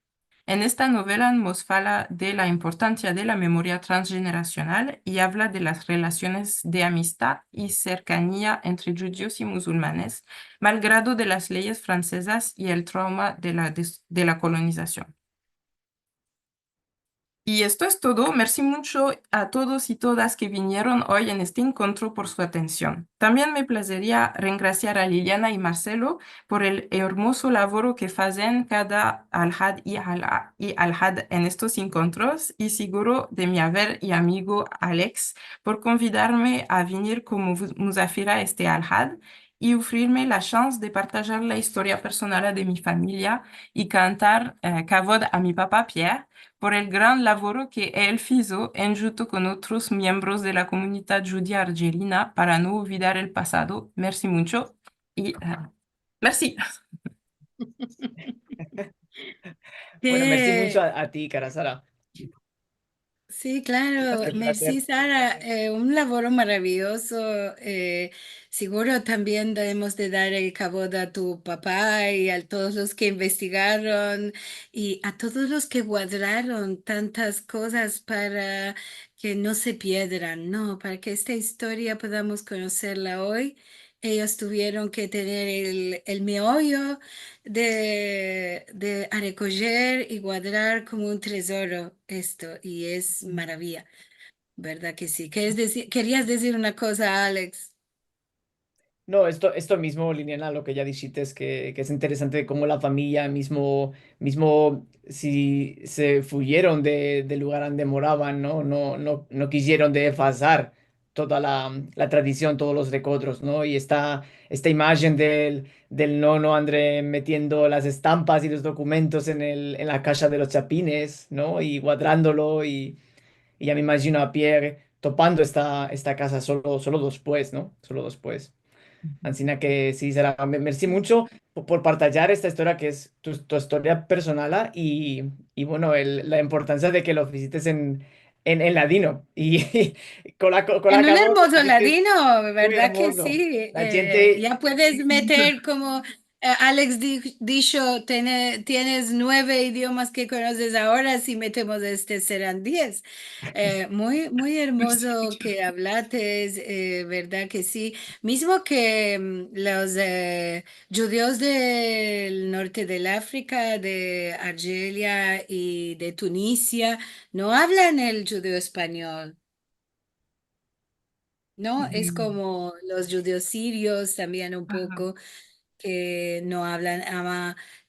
C: En esta novela nos fala de la importancia de la memoria transgeneracional y habla de las relaciones de amistad y cercanía entre judíos y musulmanes, malgrado de las leyes francesas y el trauma de la colonización. Y esto es todo. Merci mucho a todos y todas que vinieron hoy en este encuentro por su atención. También me placería reingraciar a Liliana y Marcelo por el hermoso labor que hacen cada alhad y alhad en estos encuentros y seguro de mi haber y amigo Alex por convidarme a venir como musafira a este alhad y ofrecerme la chance de partajar la historia personal de mi familia y cantar kavod a mi papá Pierre por el gran labor que él hizo en junto con otros miembros de la comunidad judía argelina para no olvidar el pasado. Merci mucho y merci.
B: Bueno, merci mucho
A: Que
B: a ti, cara Sara.
A: sí,
B: Ha
A: claro,
B: sido un
A: merci
B: placer.
A: Sara, un labor maravilloso. Seguro también debemos de dar el cabo a tu papá y a todos los que investigaron y a todos los que guardaron tantas cosas para que no se pierdan, ¿no? Para que esta historia podamos conocerla hoy. Ellos tuvieron que tener el meollo de a recoger y guardar como un tesoro esto, y es maravilla, ¿verdad que sí? Querías decir una cosa, Alex?
B: No, esto mismo, Liliana, lo que ya dijiste es que es interesante cómo la familia mismo si se fuyeron del lugar donde moraban, ¿no? No quisieron desfasar toda la tradición, todos los recuerdos, ¿no? Y esta imagen del nono André metiendo las estampas y los documentos en la caja de los chapines, ¿no? Y guardándolo y ya me imagino a Pierre topando esta casa solo después, ¿no? Solo después. Ancina que sí, Sara, merci mucho por partillar esta historia que es tu historia personal y bueno, la importancia de que lo visites en ladino y con la
A: En un
B: cabo,
A: hermoso
B: dice que es
A: ladino,
B: muy
A: ¿verdad que
B: hermoso.
A: sí?
B: La gente,
A: Ya puedes meter como Alex dijo, tienes 9 idiomas que conoces ahora, si metemos este serán 10. Muy hermoso que hablates, ¿verdad que sí? Mismo que los judíos del norte del África, de Argelia y de Tunisia, no hablan el judío español. ¿No? Es
C: Mm.
A: como los judíos sirios también un
C: Ajá.
A: poco que no hablan,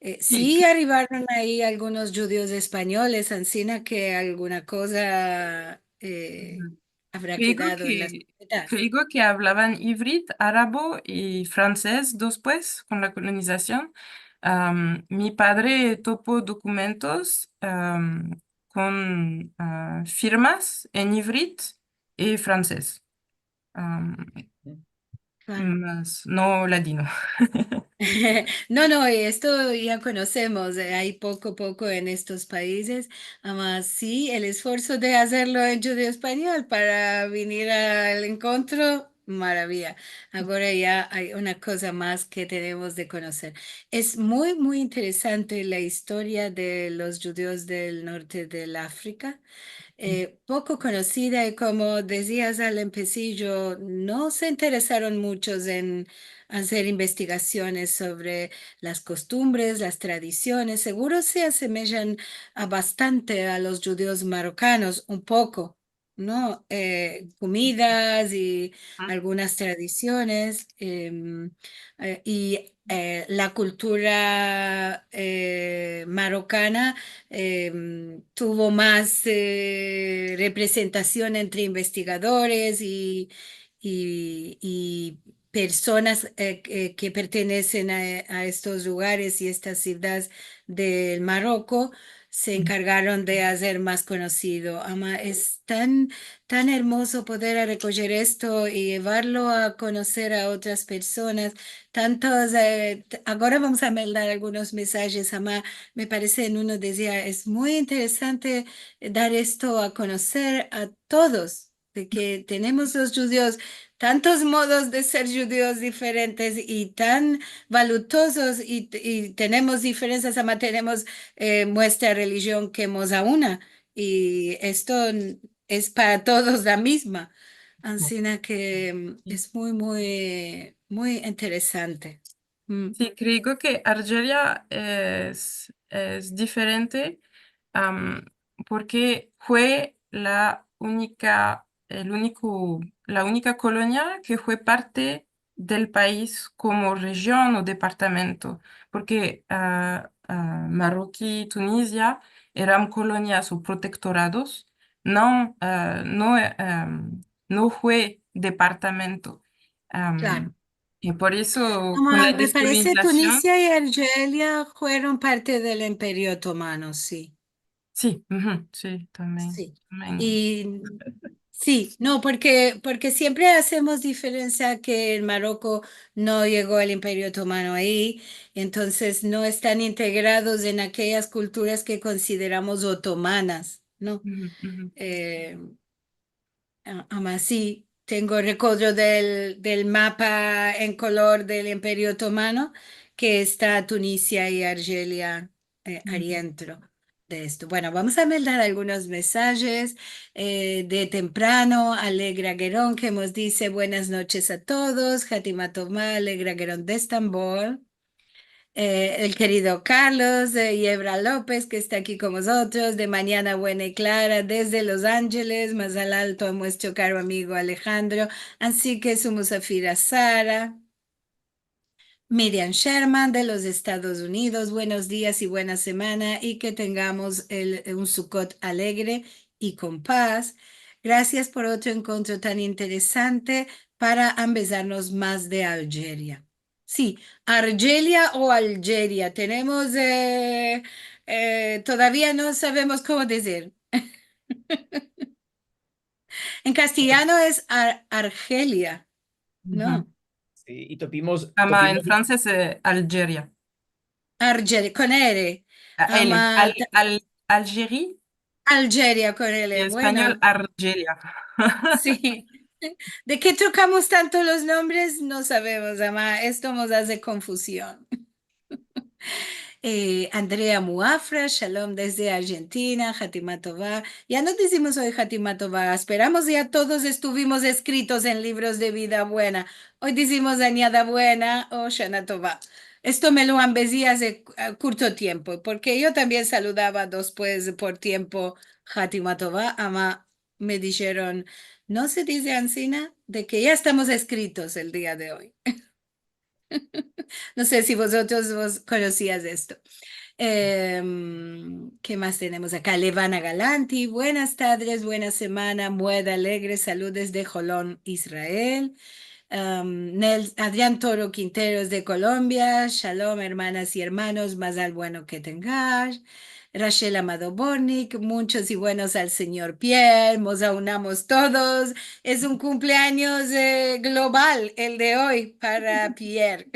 C: Sí,
A: sí arribaron ahí algunos judíos españoles, Ancina que alguna cosa
C: ujú.
A: habrá
C: Creo
A: quedado en la
C: que,
A: sociedad.
C: creo que hablaban ivrit, árabe y francés después con la colonización. Mi padre topó documentos con firmas en ivrit y francés, am,
A: Claro.
C: más no ladino.
A: No, no, esto ya conocemos, hay poco a poco en estos países, además sí, el esfuerzo de hacerlo en judío español para venir al encuentro, maravilla. Ahora ya hay una cosa más que tenemos de conocer. Es muy interesante la historia de los judíos del norte del África, poco conocida y como decías al empecillo, no se interesaron muchos en hacer investigaciones sobre las costumbres, las tradiciones. Seguro se asemejan a bastante a los judíos marrocanos, un poco, ¿no? Comidas y algunas tradiciones y la cultura marrocana tuvo más representación entre investigadores y personas que pertenecen a estos lugares y estas ciudades del Marruecos se encargaron de hacer más conocido. Ama, es tan hermoso poder recoger esto y llevarlo a conocer a otras personas. Ahora vamos a mandar algunos mensajes, Ama. Me parece en uno decía, es muy interesante dar esto a conocer a todos, de que tenemos los judíos tantos modos de ser judíos diferentes y tan valutosos y tenemos diferencias, ama, tenemos nuestra religión que es a una y esto es para todos la misma. Así que es muy interesante. Mm.
C: Sí, creo que Argelia es diferente. porque fue la única colonia que fue parte del país como región o departamento, porque Marroquí y Tunisia eran colonias o protectorados, no fue departamento.
A: Claro.
C: Am, y por eso, con la
A: Me parece
C: descolonización,
A: Tunisia y Argelia fueron parte del Imperio Otomano, sí.
C: sí, ujú, sí, también.
A: Sí.
C: También.
A: Y sí, no, porque siempre hacemos diferencia que en Marruecos no llegó el Imperio Otomano ahí, entonces no están integrados en aquellas culturas que consideramos otomanas, ¿no?
C: Ujú, ujú,
A: Eh, Aún sí, tengo recuerdo del mapa en color del Imperio Otomano, que está Tunisia y Argelia
C: ujú.
A: adentro de esto. Bueno, vamos a mandar algunos mensajes de temprano. Alegra Guerón, que nos dice buenas noches a todos. Hatima Tomá, Alegra Guerón de Estambul. El querido Carlos Yebra López, que está aquí con nosotros, de Mañana Buena y Clara, desde Los Ángeles, más al alto a nuestro caro amigo Alejandro, así que su musafira Sara, Miriam Sherman de los Estados Unidos, buenos días y buena semana y que tengamos un Sukkot alegre y con paz. Gracias por otro encuentro tan interesante para empezarnos más de Algeria. Sí, Argelia o Algeria. Tenemos, todavía no sabemos cómo decir. En castellano es Argelia,
C: Ujú.
A: ¿no?
B: Sí, y topimos,
C: En
B: topimos,
C: francés, Algeria.
A: Argelia, con R.
C: L.
A: Ama,
C: Algérie
A: Algeria con
C: y
A: L.
C: español,
A: Bueno,
C: Argelia.
A: sí. ¿De qué tocamos tanto los nombres? No sabemos, ama. Esto nos hace confusión. Andrea Muafra, Shalom desde Argentina, Hatima Tová. Ya no decimos hoy Hatima Tová, esperamos ya todos estuvimos escritos en libros de vida buena. Hoy decimos Añada Buena o Shana Tová. Esto me lo ambecí hace corto tiempo, porque yo también saludaba después por tiempo Hatima Tová, ama me dijeron, no se dice Ancina, de que ya estamos escritos el día de hoy. No sé si vos conocías esto. ¿Qué más tenemos acá? Levana Galanti, buenas tardes, buena semana, Mueda Alegre, salud desde Jolón, Israel. Adrián Toro Quinteros de Colombia, Shalom, hermanas y hermanos, más al bueno que tengas. Rachel Amado Bornik, muchos y buenos al señor Pierre, nos aunamos todos. Es un cumpleaños global el de hoy para Pierre.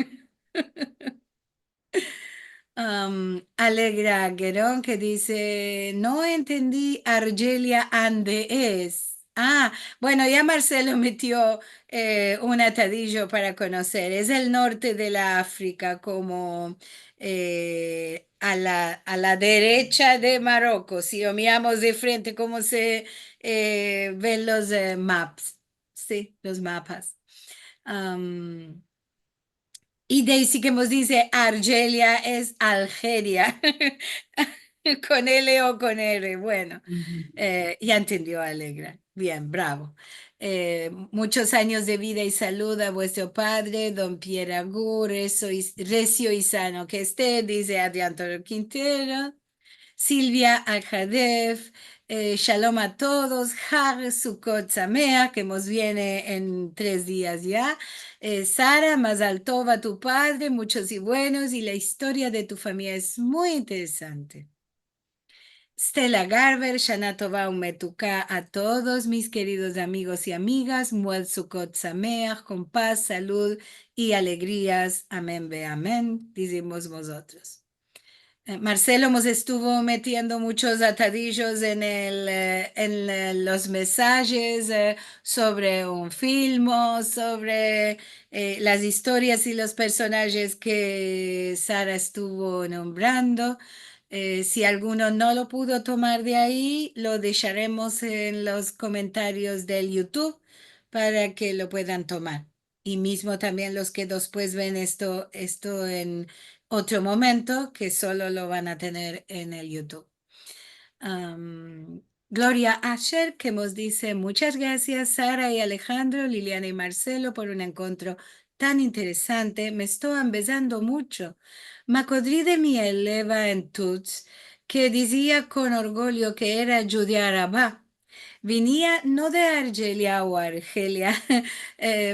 A: Alegra Guerón que dice, no entendí Argelia ande es. Ah, bueno, ya Marcelo metió un atadillo para conocer. Es el norte de la África, como a la derecha de Marruecos. Si lo miramos de frente, cómo se ven los maps. Sí, los mapas. Am, y Daisy que nos dice Argelia es Algeria, con L o con R. Bueno,
C: Ujú.
A: ya entendió Alegra. Bien, bravo. Muchos años de vida y salud a vuestro padre, don Pierre Agur, recio y sano que esté, dice Adrián Toro Quintero. Silvia Aljadev, Shalom a todos, Har Sukkot Sameach, que nos viene en 3 días ya. Sara, Mazal Tov a tu padre, muchos y buenos, y la historia de tu familia es muy interesante. Stella Garber, Shana Tova Umetuka a todos mis queridos amigos y amigas, Muel Sukkot Sameach, con paz, salud y alegrías. Amén, ve amén, decimos vosotros. Marcelo nos estuvo metiendo muchos atadillos los mensajes sobre un film, sobre las historias y los personajes que Sara estuvo nombrando. Si alguno no lo pudo tomar de ahí, lo dejaremos en los comentarios del YouTube para que lo puedan tomar. Y mismo también los que después ven esto en otro momento que solo lo van a tener en el YouTube. Gloria Asher, que nos dice muchas gracias, Sara y Alejandro, Liliana y Marcelo, por un encuentro tan interesante. Me estoy besando mucho. M'acordé de mi eleva en Tuts, que decía con orgullo que era judía araba. Venía no de Argelia o Argelia,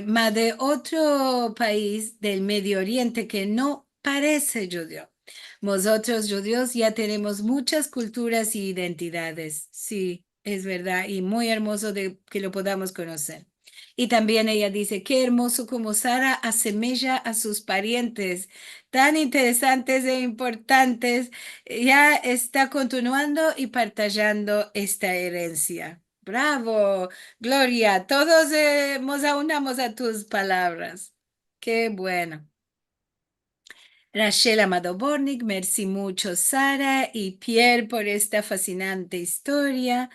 A: ma de otro país del Medio Oriente que no parece judío. Nosotros judíos ya tenemos muchas culturas y identidades. Sí, es verdad, y muy hermoso de que lo podamos conocer. Y también ella dice, qué hermoso como Sara asemella a sus parientes, tan interesantes e importantes. Ya está continuando y partajando esta herencia. Bravo, Gloria, todos nos aunamos a tus palabras. Qué bueno. Rachel Amado Bornik, merci mucho Sara y Pierre por esta fascinante historia.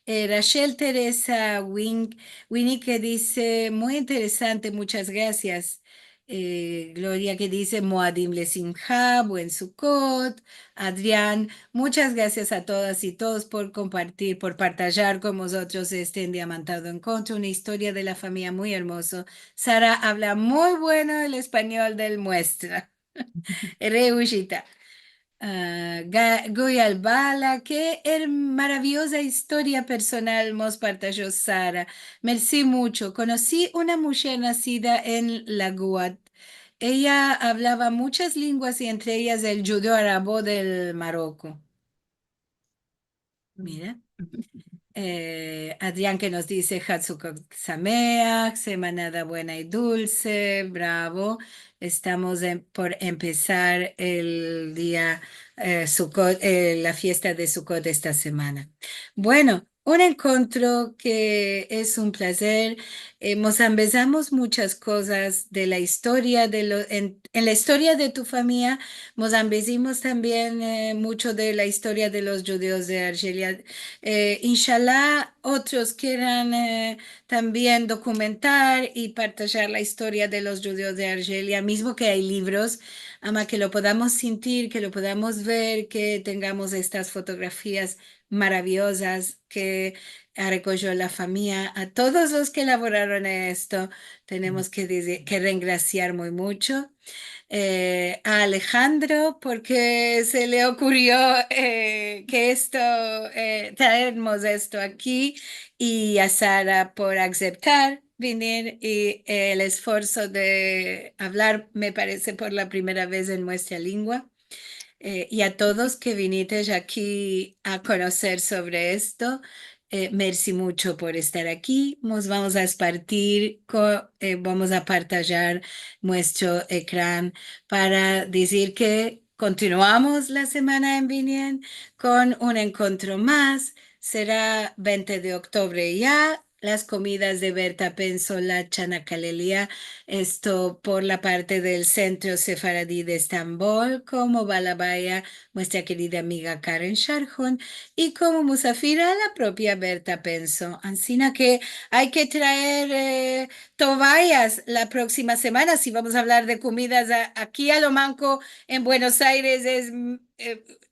A: Rachel Teresa Winnie que dice, muy interesante, muchas gracias. Gloria que dice, Moadim Lesimha, buen Sukkot. Adrián, muchas gracias a todas y todos por compartir, por partajar con nosotros este endiamantado encuentro, una historia de la familia muy hermoso. Sara habla muy bueno el español del muestra. Reushita. Goyal Bala, qué maravillosa historia personal nos partajó Sara. Merci mucho. Conocí una mujer nacida en la Guat. Ella hablaba muchas lenguas y entre ellas el judeo árabe del Marocco. Mira. Adrián que nos dice Hatzukot Sameach, semanada buena y dulce, bravo. Estamos por empezar el día Sukkot, la fiesta de Sukkot esta semana. Bueno, un encuentro que es un placer. Nos empezamos muchas cosas de la historia, en la historia de tu familia. Nos empezamos también mucho de la historia de los judíos de Argelia. Inshallah, otros quieran también documentar y partajar la historia de los judíos de Argelia, mismo que hay libros, ama que lo podamos sentir, que lo podamos ver, que tengamos estas fotografías maravillosas que recogió la familia. A todos los que elaboraron esto, tenemos que reingraciar muy mucho. A Alejandro porque se le ocurrió que traernos esto aquí y a Sara por aceptar venir y el esfuerzo de hablar, me parece, por la primera vez en nuestra lengua. Y a todos que viniste aquí a conocer sobre esto, merci mucho por estar aquí. Nos vamos a vamos a partajar nuestro ecrán para decir que continuamos la semana en Vinien con un encuentro más. Será 20 de octubre ya. Las comidas de Berta Penso, la Chanacalelia, esto por la parte del Centro Sefaradí de Estambul, como Balabaya, nuestra querida amiga Karen Sharjón, y como Musafira, la propia Berta Penso. Ansina que hay que traer tobayas la próxima semana, si vamos a hablar de comidas aquí a lo manco en Buenos Aires es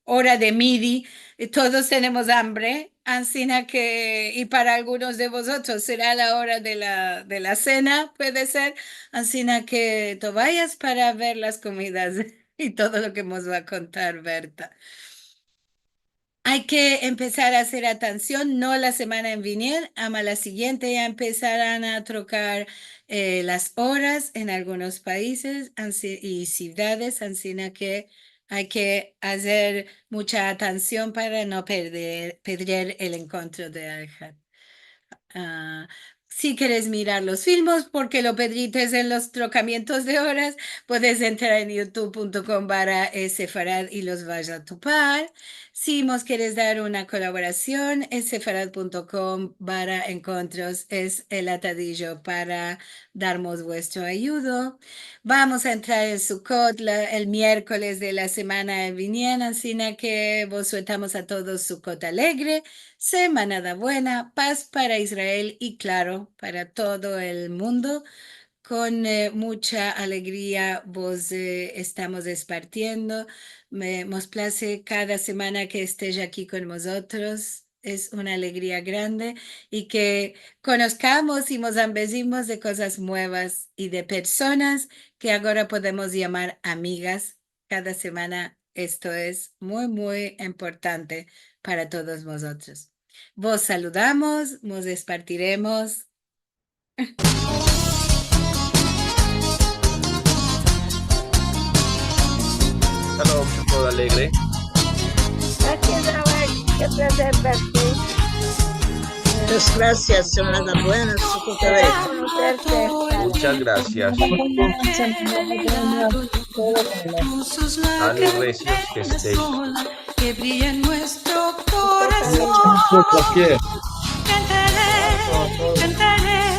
A: hora de midi, todos tenemos hambre. Ansina que, y para algunos de vosotros será la hora de la cena, puede ser. Ansina que tú vayas para ver las comidas y todo lo que nos va a contar Berta. Hay que empezar a hacer atención, no la semana en venir, ama la siguiente ya empezarán a trocar las horas en algunos países y ciudades, ansina que hay que hacer mucha atención para no perder el encuentro de Alejandro. Si quieres mirar los filmes, porque lo pedrites en los trocamientos de horas, puedes entrar en youtube.com/Sefarad y los vas a topar. Si nos quieres dar una colaboración, sefarad.com/encuentros es el atadillo para darnos vuestro ayuda. Vamos a entrar en Sukkot el miércoles de la semana viniente, así que vos sueltamos a todos Sukkot alegre. Semana buena, paz para Israel y claro, para todo el mundo, con mucha alegría vos estamos espartiendo. Nos place cada semana que estés aquí con nosotros. Es una alegría grande y que conozcamos y nos ambecimos de cosas nuevas y de personas que ahora podemos llamar amigas cada semana. Esto es muy, muy importante para todos nosotros. Vos saludamos, nos despartiremos.
E: Shalom, todo alegre.
F: Gracias, Alex. Qué placer verte.
G: Muchas gracias, semana buena,
F: Conocerte.
E: Muchas gracias. Dale, recios que estéis.
A: Que brilla en nuestro corazón. Cantaré,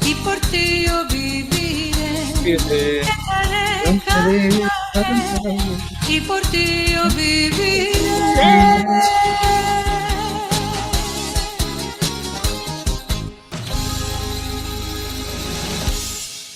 A: y por ti yo viviré. Cantaré, y por ti yo viviré.